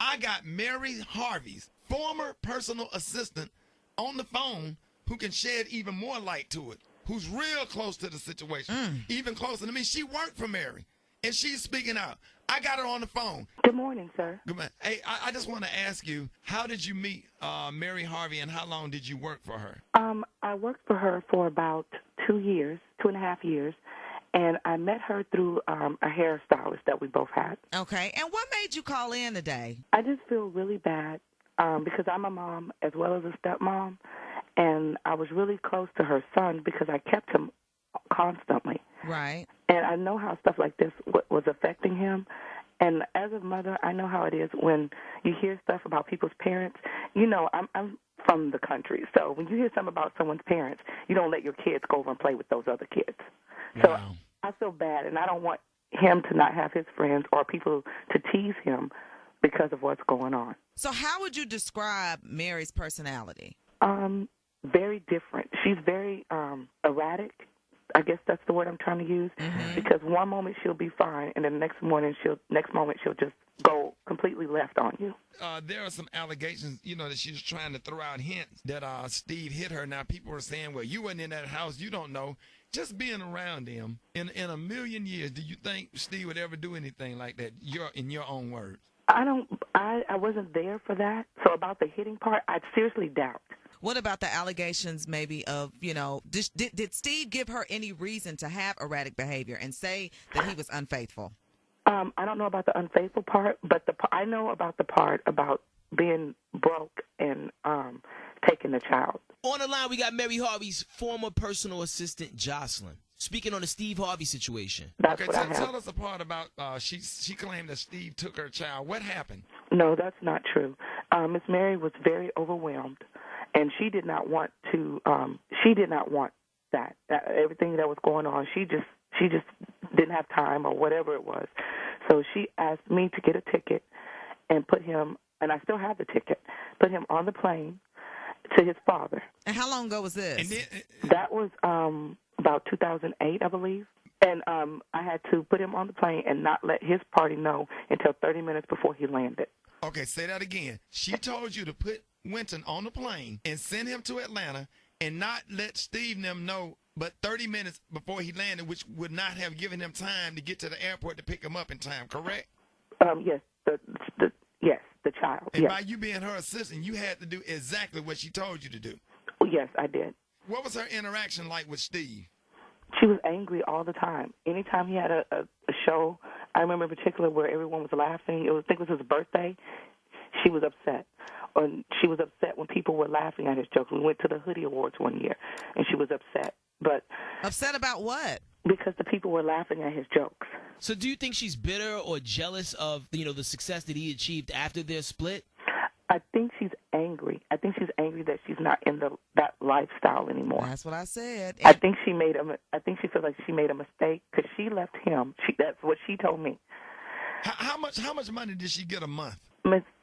I got Mary Harvey's former personal assistant on the phone who can shed even more light to it, who's real close to the situation, even closer to me. She worked for Mary, and she's speaking out. I got her on the phone. Good morning, sir. Good morning. Hey, I just want to ask you, how did you meet Mary Harvey, and how long did you work for her? I worked for her for about 2 years, 2.5 years, and I met her through a hairstylist that we both had. Okay. And what made you call in today? I just feel really bad because I'm a mom as well as a stepmom, and I was really close to her son because I kept him constantly. Right. And I know how stuff like this was affecting him. And as a mother, I know how it is when you hear stuff about people's parents. You know, I'm from the country, so when you hear something about someone's parents, you don't let your kids go over and play with those other kids. So Wow. I feel bad, and I don't want him to not have his friends or people to tease him because of what's going on. So how would you describe Mary's personality? Very different. She's very erratic. I guess that's the word I'm trying to use. Because one moment she'll be fine, and then the next moment she'll just go completely left on you. There are some allegations, that she's trying to throw out hints that Steve hit her. Now, people are saying, well, you weren't in that house. You don't know. Just being around him, in a million years, do you think Steve would ever do anything like that, in your own words? I wasn't there for that. So about the hitting part, I seriously doubt. What about the allegations maybe of, did Steve give her any reason to have erratic behavior and say that he was unfaithful? I don't know about the unfaithful part, but I know about the part about being broke and taking the child. On the line, we got Mary Harvey's former personal assistant, Jocelyn, speaking on the Steve Harvey situation. That's Okay, what I have. tell us the part about she claimed that Steve took her child. What happened? No, that's not true. Miss Mary was very overwhelmed, and she did not want to. She did not want that. Everything that was going on, she just didn't have time or whatever it was. So she asked me to get a ticket and put him, and I still have the ticket, put him on the plane to his father. And how long ago was this? And then, That was about 2008, I believe. And I had to put him on the plane and not let his party know until 30 minutes before he landed. okay, say that again. She told you to put Winton on the plane and send him to Atlanta and not let Steve and them know but 30 minutes before he landed, which would not have given him time to get to the airport to pick him up in time, correct? Yes, the child. And Yes. by you being her assistant, you had to do exactly what she told you to do. Yes, I did. What was her interaction like with Steve? She was angry all the time. Anytime he had a show, I remember in particular where everyone was laughing. I think it was his birthday. She was upset. Or she was upset when people were laughing at his jokes. We went to the Hoodie Awards one year, and she was upset. But Upset about what? because the people were laughing at his jokes. So do you think she's bitter or jealous of, the success that he achieved after their split? I think she's angry. I think she's angry that she's not in that lifestyle anymore. That's what I said. I think she feels like she made a mistake because she left him. That's what she told me. How much money did she get a month?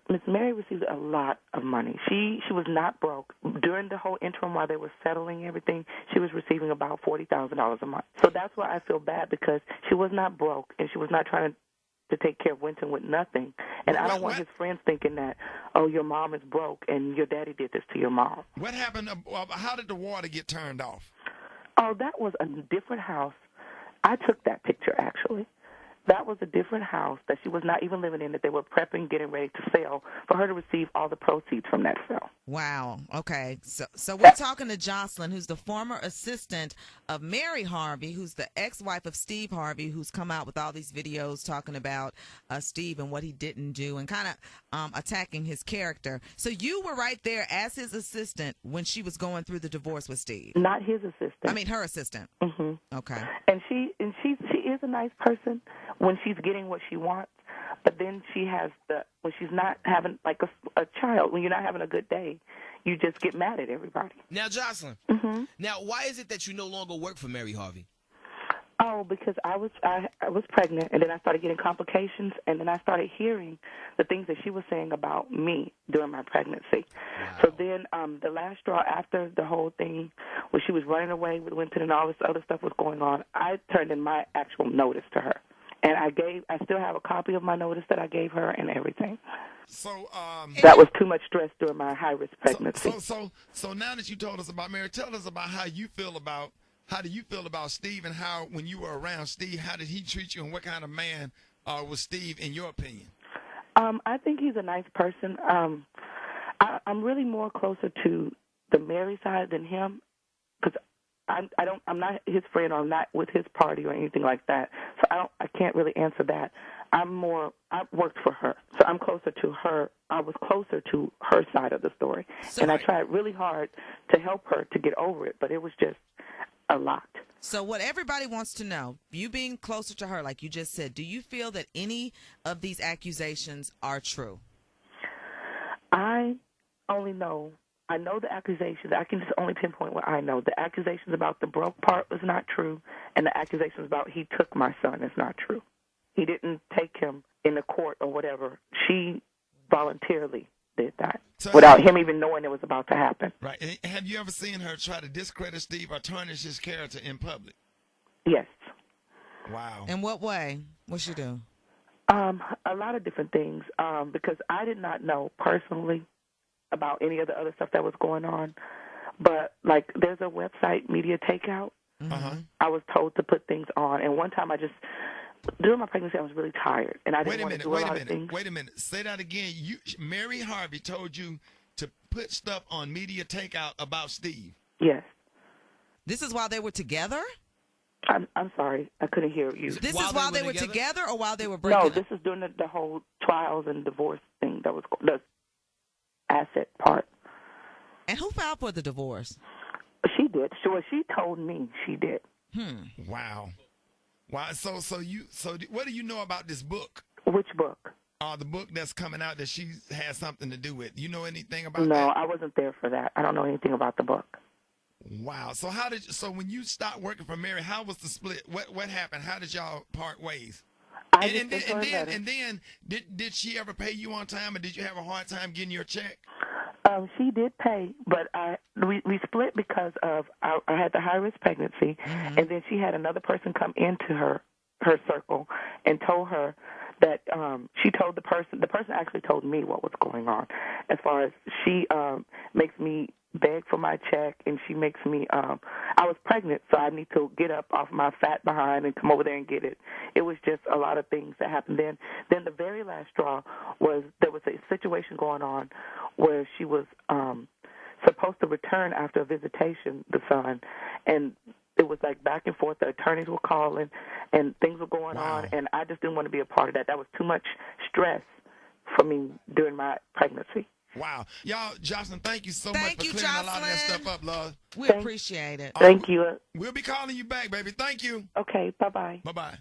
Miss Mary received a lot of money. She was not broke. During the whole interim while they were settling everything, she was receiving about $40,000 a month. So that's why I feel bad, because she was not broke and she was not trying to take care of Winton with nothing. And I don't want his friends thinking that, oh, your mom is broke and your daddy did this to your mom. What happened? How did the water get turned off? Oh, that was a different house. I took that picture, actually. That was a different house that she was not even living in, that they were prepping, getting ready to sell, for her to receive all the proceeds from that sale. Wow. Okay. So we're talking to Jocelyn, who's the former assistant of Mary Harvey, who's the ex-wife of Steve Harvey, who's come out with all these videos talking about Steve and what he didn't do and kind of attacking his character. So you were right there as his assistant when she was going through the divorce with Steve. Not his assistant. I mean, her assistant. Mm-hmm. Okay. And she is a nice person when she's getting what she wants, but then she has when she's not having, like a child, when you're not having a good day, you just get mad at everybody. Now, Jocelyn, now why is it that you no longer work for Mary Harvey? Oh, because I was pregnant, and then I started getting complications, and then I started hearing the things that she was saying about me during my pregnancy. Wow. So then the last straw after the whole thing, where she was running away with Winton and all this other stuff was going on, I turned in my actual notice to her. And I still have a copy of my notice that I gave her and everything. So that was too much stress during my high-risk pregnancy. So now that you told us about Mary, tell us about how do you feel about Steve, and how, when you were around Steve, how did he treat you, and what kind of man was Steve in your opinion? I think he's a nice person. I'm really more closer to the Mary side than him, because I'm not his friend, or I'm not with his party or anything like that. So I can't really answer that. I worked for her, so I'm closer to her. I was closer to her side of the story, and I tried really hard to help her to get over it, but it was just a lot. So what everybody wants to know, you being closer to her, like you just said, do you feel that any of these accusations are true? I know the accusations. I can just only pinpoint what I know. The accusations about the broke part was not true, and the accusations about he took my son is not true. He didn't take him in the court or whatever. She voluntarily did that without him even knowing it was about to happen. Right. And have you ever seen her try to discredit Steve or tarnish his character in public? Yes. Wow. In what way? What'd she do? A lot of different things, because I did not know personally about any of the other stuff that was going on. But, like, there's a website, Media Takeout. Uh-huh. I was told to put things on. And one time during my pregnancy, I was really tired. And I didn't want to do a lot of things. Wait a minute. Say that again. Mary Harvey told you to put stuff on Media Takeout about Steve. Yes. This is while they were together? I'm sorry. I couldn't hear you. This is while they were together or while they were breaking up? up? No, this is during the whole trials and divorce thing that was the asset part. And who filed for the divorce? She did. Sure, she told me she did. Wow. Wow. So what do you know about this book? Which book? The book that's coming out that she has something to do with. You know anything about that? No, I wasn't there for that. I don't know anything about the book. Wow. So when you stopped working for Mary, how was the split? What happened? How did y'all part ways? And then did she ever pay you on time, or did you have a hard time getting your check? She did pay, but we split because of I had the high-risk pregnancy, and then she had another person come into her circle and told her that she told the person actually told me what was going on, as far as she makes me beg for my check, and she makes me I was pregnant, so I need to get up off my fat behind and come over there and get it. It was just a lot of things that happened. Then the very last straw was there was a situation going on where she was supposed to return after a visitation, the son, and it was like back and forth. The attorneys were calling, and things were going on, and I just didn't want to be a part of that. That was too much stress for me during my pregnancy. Wow. Y'all, Jocelyn, thank you so much for clearing a lot of that stuff up, love. We appreciate it. Thank you. We'll be calling you back, baby. Thank you. Okay, bye-bye. Bye-bye.